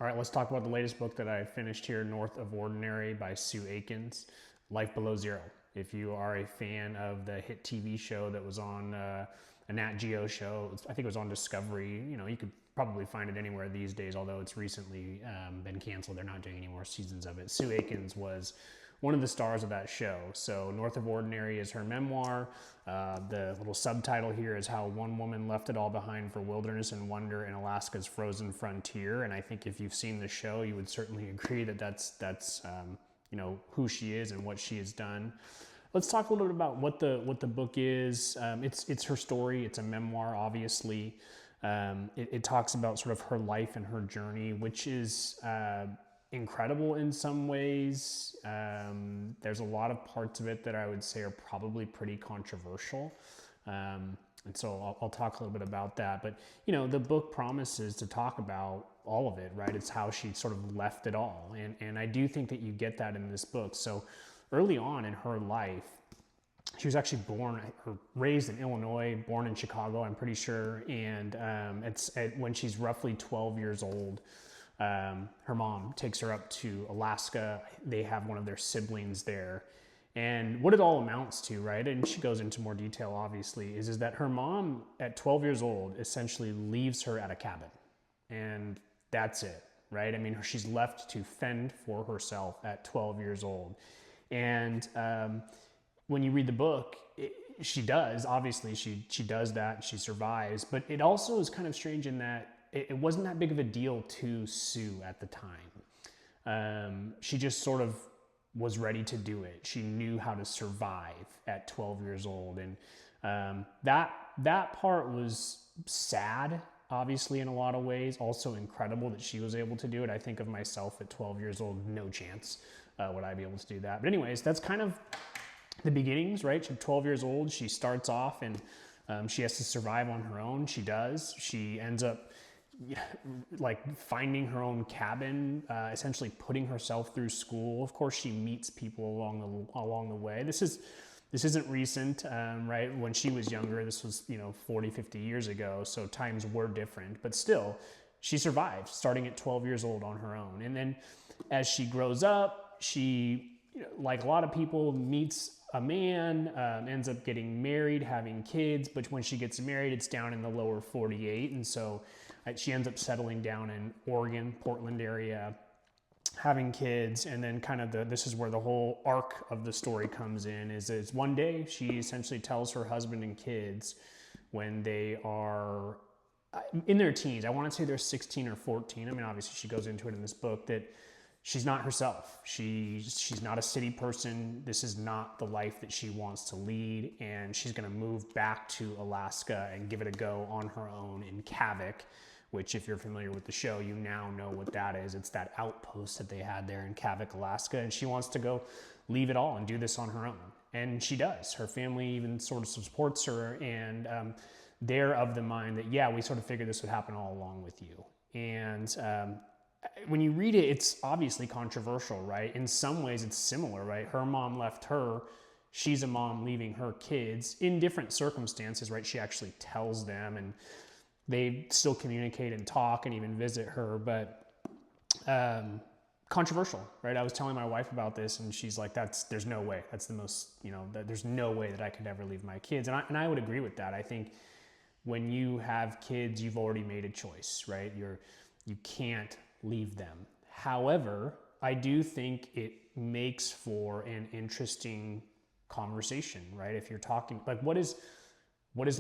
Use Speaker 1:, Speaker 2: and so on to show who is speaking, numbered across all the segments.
Speaker 1: All right, let's talk about the latest book that I finished here, North of Ordinary by Sue Aikens, Life Below Zero. If you are a fan of the hit TV show that was on a Nat Geo show, I think it was on Discovery, you could probably find it anywhere these days, although it's recently been canceled. They're not doing any more seasons of it. Sue Aikens was one of the stars of that show. So North of Ordinary is her memoir. The little subtitle here is How One Woman Left It All Behind for Wilderness and Wonder in Alaska's Frozen Frontier. And I think if you've seen the show, you would certainly agree that that's who she is and what she has done. Let's talk a little bit about what the book is. It's her story. It's a memoir, obviously. It talks about sort of her life and her journey, which is incredible in some ways. There's a lot of parts of it that I would say are probably pretty controversial. And so I'll talk a little bit about that. But, the book promises to talk about all of it, right? It's how she sort of left it all. And I do think that you get that in this book. So early on in her life, she was actually raised in Illinois, born in Chicago, I'm pretty sure. And when she's roughly 12 years old, her mom takes her up to Alaska. They have one of their siblings there. And what it all amounts to, right, and she goes into more detail, obviously, is that her mom, at 12 years old, essentially leaves her at a cabin. And that's it, right? I mean, she's left to fend for herself at 12 years old. And when you read the book, she does. Obviously, she does that. She survives. But it also is kind of strange in that it wasn't that big of a deal to Sue at the time. She just sort of was ready to do it. She knew how to survive at 12 years old. And that part was sad, obviously, in a lot of ways. Also incredible that she was able to do it. I think of myself at 12 years old, no chance would I be able to do that. But anyways, that's kind of the beginnings, right? She's 12 years old. She starts off and she has to survive on her own. She does. She ends up finding her own cabin, essentially putting herself through school. Of course, she meets people along the way. This isn't recent, right? When she was younger, this was 40, 50 years ago, so times were different. But still, she survived, starting at 12 years old on her own. And then as she grows up, she, like a lot of people, meets a man, ends up getting married, having kids. But when she gets married, it's down in the lower 48, and so she ends up settling down in Oregon, Portland area, having kids. And then kind of this is where the whole arc of the story comes in, is one day she essentially tells her husband and kids, when they are in their teens, I want to say they're 16 or 14. I mean, obviously she goes into it in this book, that she's not herself. She's not a city person. This is not the life that she wants to lead. And she's going to move back to Alaska and give it a go on her own in Kavik, which, if you're familiar with the show, you now know what that is. It's that outpost that they had there in Kavik, Alaska. And she wants to go leave it all and do this on her own. And she does. Her family even sort of supports her. And they're of the mind that, yeah, we sort of figured this would happen all along with you. And when you read it, it's obviously controversial, right? In some ways, it's similar, right? Her mom left her. She's a mom leaving her kids in different circumstances, right? She actually tells them, and they still communicate and talk and even visit her, but controversial, right? I was telling my wife about this, and she's like, there's no way. That's the most, there's no way that I could ever leave my kids. And I would agree with that. I think when you have kids, you've already made a choice, right? You can't leave them. However, I do think it makes for an interesting conversation, right? If you're talking, like, what is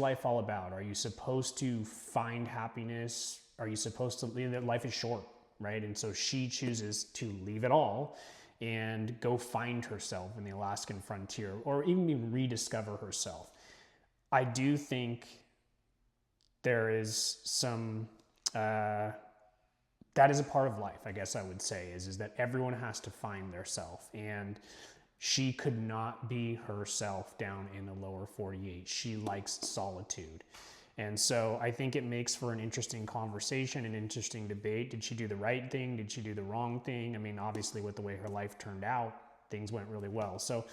Speaker 1: life all about? Are you supposed to find happiness? Are you supposed to leave that life is short, right? And so she chooses to leave it all and go find herself in the Alaskan frontier, or even rediscover herself. I do think there is some, that is a part of life, I guess I would say, is that everyone has to find their self. And she could not be herself down in the lower 48. She likes solitude. And so I think it makes for an interesting conversation, an interesting debate. Did she do the right thing? Did she do the wrong thing? I mean, obviously, with the way her life turned out, things went really well. So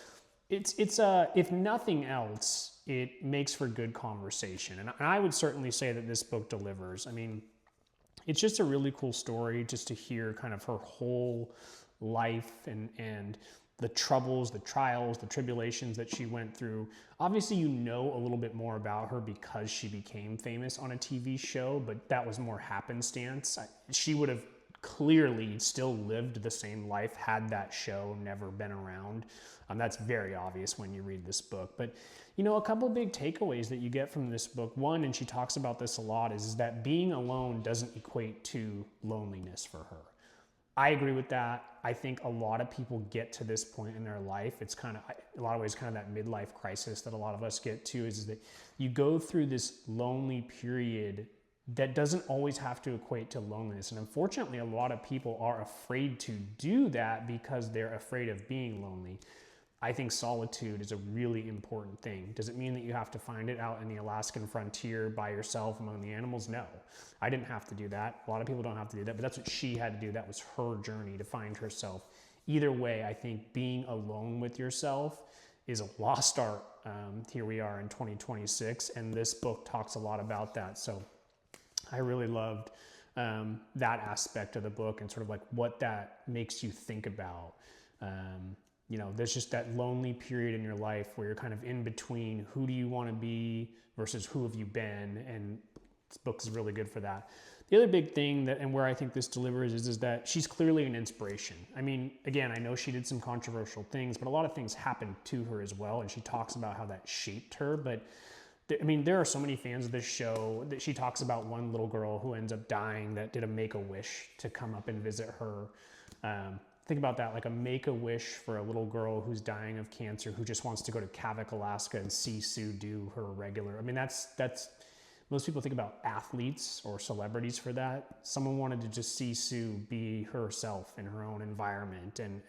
Speaker 1: it's if nothing else, it makes for good conversation. And I would certainly say that this book delivers. I mean, it's just a really cool story just to hear kind of her whole life and the troubles, the trials, the tribulations that she went through. Obviously, you know a little bit more about her because she became famous on a TV show, but that was more happenstance. She would have clearly still lived the same life had that show never been around. That's very obvious when you read this book. But, you know, a couple big takeaways that you get from this book. One, and she talks about this a lot, is that being alone doesn't equate to loneliness for her. I agree with that. I think a lot of people get to this point in their life. It's kind of, a lot of ways, kind of that midlife crisis that a lot of us get to, is that you go through this lonely period that doesn't always have to equate to loneliness. And unfortunately, a lot of people are afraid to do that because they're afraid of being lonely. I think solitude is a really important thing. Does it mean that you have to find it out in the Alaskan frontier by yourself among the animals? No. I didn't have to do that. A lot of people don't have to do that, but that's what she had to do. That was her journey to find herself. Either way, I think being alone with yourself is a lost art. Here we are in 2026, and this book talks a lot about that. So I really loved that aspect of the book and sort of like what that makes you think about. You know, there's just that lonely period in your life where you're kind of in between who do you want to be versus who have you been, and this book is really good for that. The other big thing that, and where I think this delivers, is that she's clearly an inspiration. I mean, again, I know she did some controversial things, but a lot of things happened to her as well, and she talks about how that shaped her. But I mean, there are so many fans of this show that she talks about one little girl who ends up dying that did a Make-A-Wish to come up and visit her. Think about that, like a Make-A-Wish for a little girl who's dying of cancer, who just wants to go to Kavik, Alaska and see Sue do her regular. I mean, that's most people think about athletes or celebrities for that. Someone wanted to just see Sue be herself in her own environment. And,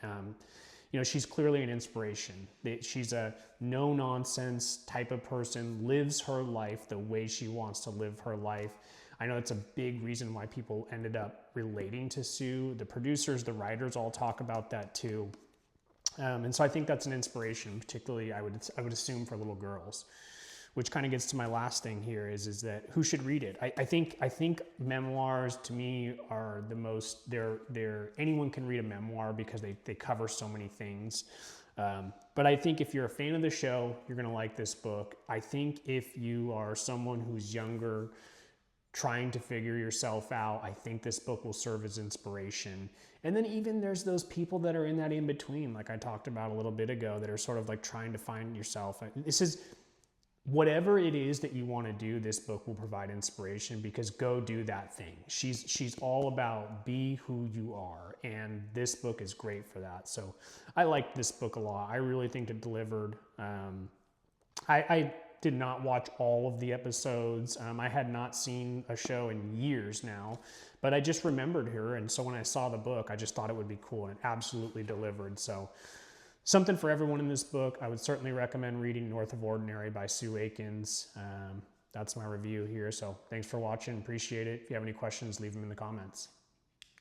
Speaker 1: you know, she's clearly an inspiration. She's a no-nonsense type of person, lives her life the way she wants to live her life. I know that's a big reason why people ended up relating to Sue. The producers, the writers all talk about that too. And so I think that's an inspiration, particularly I would assume for little girls, which kind of gets to my last thing here is that who should read it? I think memoirs to me are the most, anyone can read a memoir because they cover so many things. But I think if you're a fan of the show, you're going to like this book. I think if you are someone who's younger, trying to figure yourself out, I think this book will serve as inspiration. And then even there's those people that are in that in between, like I talked about a little bit ago, that are sort of like trying to find yourself. This is, whatever it is that you want to do, this book will provide inspiration, because go do that thing. She's all about be who you are, and this book is great for that. So I liked this book a lot. I really think it delivered. I did not watch all of the episodes. I had not seen a show in years now, but I just remembered her. And so when I saw the book, I just thought it would be cool, and it absolutely delivered. So something for everyone in this book. I would certainly recommend reading North of Ordinary by Sue Aikens. That's my review here. So thanks for watching. Appreciate it. If you have any questions, leave them in the comments.